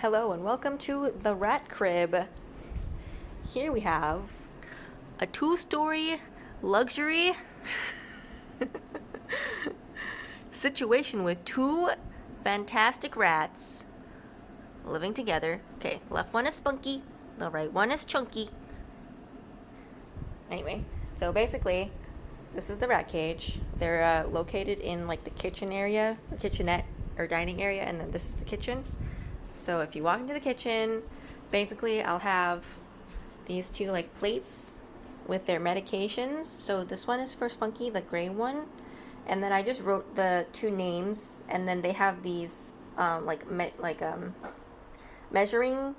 Hello and welcome to the Rat Crib. Here we have a two-story luxury situation with two fantastic rats living together. Okay, left one is Spunky, the right one is Chunky. Anyway, so basically, this is the rat cage. They're located in like the kitchen area, or kitchenette, or dining area, and then this is the kitchen. So if you walk into the kitchen, basically I'll have these two like plates with their medications. So this one is for Spunky, the gray one, and then I just wrote the two names, and then they have these measuring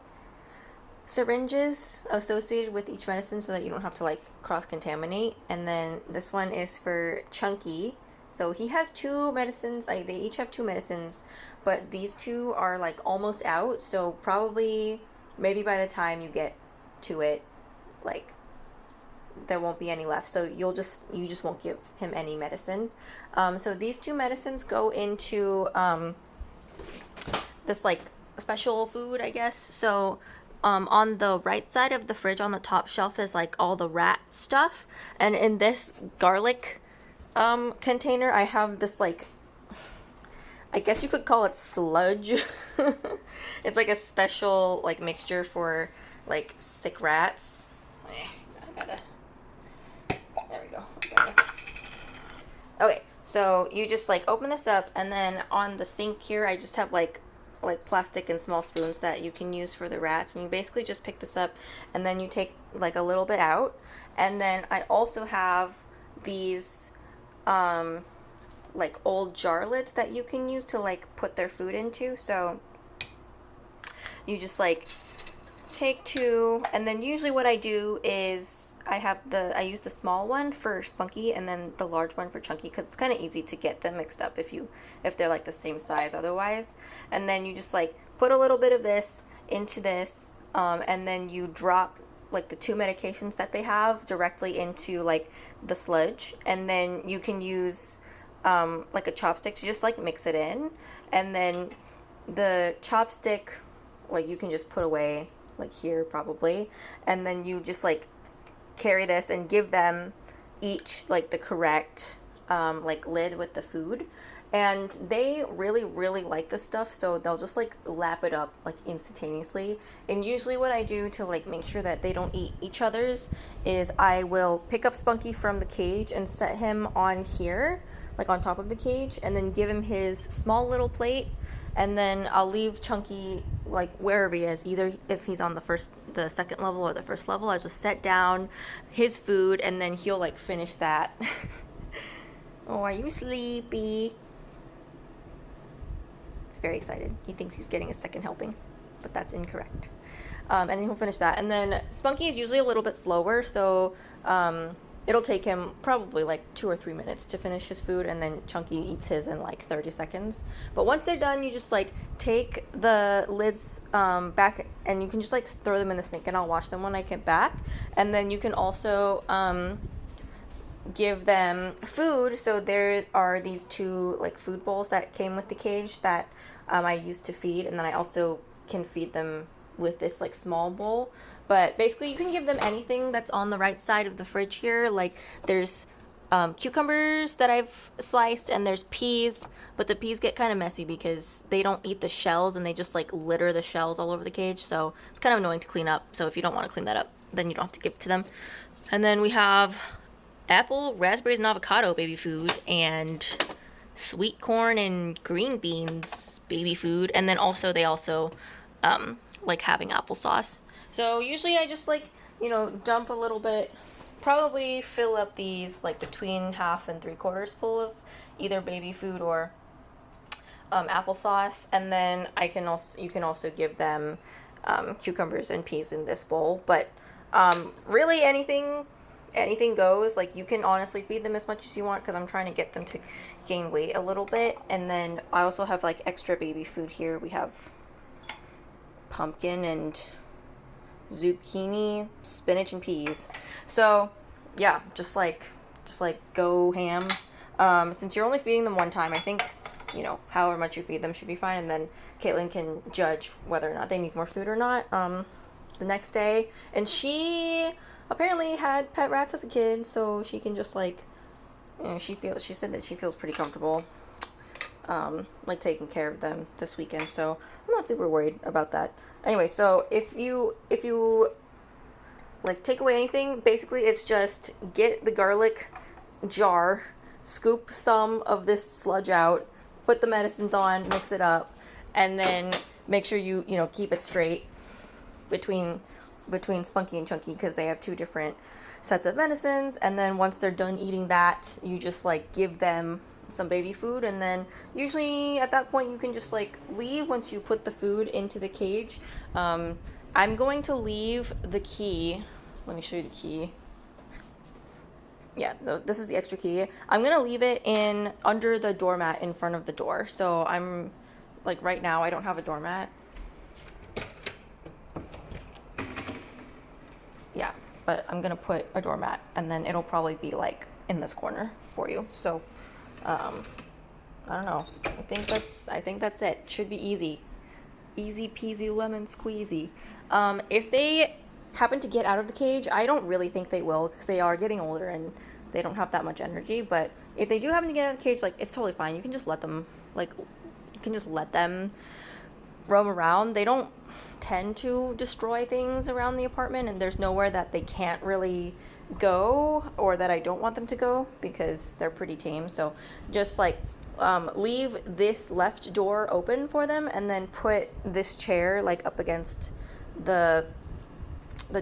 syringes associated with each medicine so that you don't have to like cross contaminate. And then this one is for Chunky. So he has two medicines, like they each have two medicines, but these two are like almost out, so probably maybe by the time you get to it, like there won't be any left. So you just won't give him any medicine. So these two medicines go into this like special food, I guess. So on the right side of the fridge on the top shelf is like all the rat stuff, and in this garlic container I have this like, I guess you could call it sludge. It's like a special like mixture for like sick rats. There we go. Okay, so you just like open this up, and then on the sink here I just have like plastic and small spoons that you can use for the rats, and you basically just pick this up and then you take like a little bit out. And then I also have these like old jar lids that you can use to like put their food into. So you just like take two, and then usually what I do is I use the small one for Spunky and then the large one for Chunky, because it's kind of easy to get them mixed up if they're like the same size otherwise. And then you just like put a little bit of this into this, and then you drop like the two medications that they have directly into like the sludge, and then you can use like a chopstick to just like mix it in. And then the chopstick, like you can just put away like here probably, and then you just like carry this and give them each like the correct like lid with the food. And they really really like this stuff, so they'll just like lap it up like instantaneously. And usually what I do to like make sure that they don't eat each other's is I will pick up Spunky from the cage and set him on here, like on top of the cage, and then give him his small little plate. And then I'll leave Chunky like wherever he is, either if he's on the second level or the first level. I just set down his food, and then he'll like finish that. Oh, are you sleepy? He's very excited. He thinks he's getting a second helping, but that's incorrect. And then he'll finish that. And then Spunky is usually a little bit slower, so it'll take him probably like 2 or 3 minutes to finish his food, and then Chunky eats his in like 30 seconds. But once they're done, you just like take the lids back, and you can just like throw them in the sink, and I'll wash them when I get back. And then you can also give them food. So there are these two like food bowls that came with the cage that I use to feed, and then I also can feed them with this like small bowl. But basically you can give them anything that's on the right side of the fridge here. Like there's cucumbers that I've sliced, and there's peas, but the peas get kind of messy because they don't eat the shells, and they just like litter the shells all over the cage, so it's kind of annoying to clean up. So if you don't want to clean that up, then you don't have to give it to them. And then we have apple, raspberries, and avocado baby food, and sweet corn and green beans baby food. And then also they also like having applesauce. So usually I just like, dump a little bit, probably fill up these like between half and 3/4 full of either baby food or applesauce. And then you can also give them cucumbers and peas in this bowl. But really anything goes. Like you can honestly feed them as much as you want, because I'm trying to get them to gain weight a little bit. And then I also have like extra baby food here. We have pumpkin and zucchini, spinach, and peas. So yeah, just like go ham. Since you're only feeding them one time, I think however much you feed them should be fine, and then Caitlin can judge whether or not they need more food or not the next day. And she apparently had pet rats as a kid, so she can just like, she said that she feels pretty comfortable like taking care of them this weekend, so I'm not super worried about that. Anyway, so if you like take away anything, basically it's just get the garlic jar, scoop some of this sludge out, put the medicines on, mix it up, and then make sure you keep it straight between Spunky and Chunky, because they have two different sets of medicines. And then once they're done eating that, you just like give them some baby food, and then usually at that point you can just like leave once you put the food into the cage. I'm going to leave the key. Let me show you the key. Yeah, this is the extra key. I'm gonna leave it in under the doormat in front of the door. So I'm like, right now I don't have a doormat. Yeah, but I'm gonna put a doormat, and then it'll probably be like in this corner for you. So I don't know. I think that's it. Should be easy. Easy peasy lemon squeezy. If they happen to get out of the cage, I don't really think they will, because they are getting older and they don't have that much energy. But if they do happen to get out of the cage, like, it's totally fine. You can just let them, roam around. They don't tend to destroy things around the apartment, and there's nowhere that they can't really go, or that I don't want them to go, because they're pretty tame. So just like leave this left door open for them, and then put this chair like up against the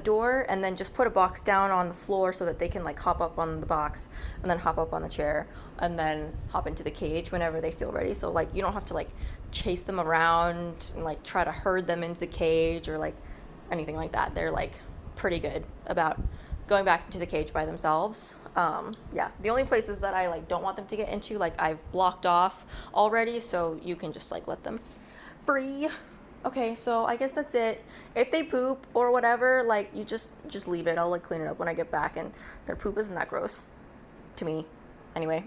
door, and then just put a box down on the floor so that they can like hop up on the box, and then hop up on the chair, and then hop into the cage whenever they feel ready. So like, you don't have to like chase them around and like try to herd them into the cage or like anything like that. They're like pretty good about going back into the cage by themselves. Yeah, the only places that I like don't want them to get into, like, I've blocked off already, so you can just like let them free. Okay, so I guess that's it. If they poop or whatever, like, you just leave it. I'll like clean it up when I get back, and their poop isn't that gross to me anyway.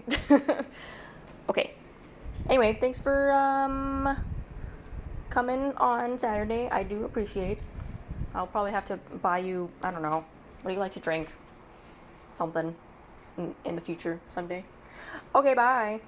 Okay, anyway, thanks for coming on Saturday. I do appreciate. I'll probably have to buy you, I don't know, what do you like to drink? Something in the future someday. Okay, bye.